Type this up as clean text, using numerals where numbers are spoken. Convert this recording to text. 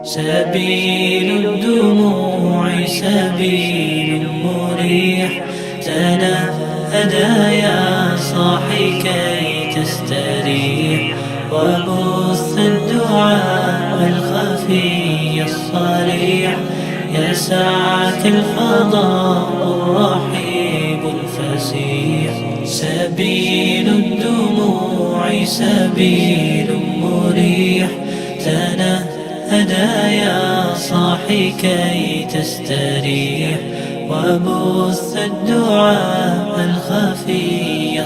سبيل الدموع سبيل مريح، تنهدى يا صاحي كي تستريح، وبث الدعاء الخفي الصريح، يسعك الفضاء الرحيب الفسيح. سبيل الدموع سبيل مريح، تنهدى يا صاحي كي تستريح، وبث الدعاء الخفي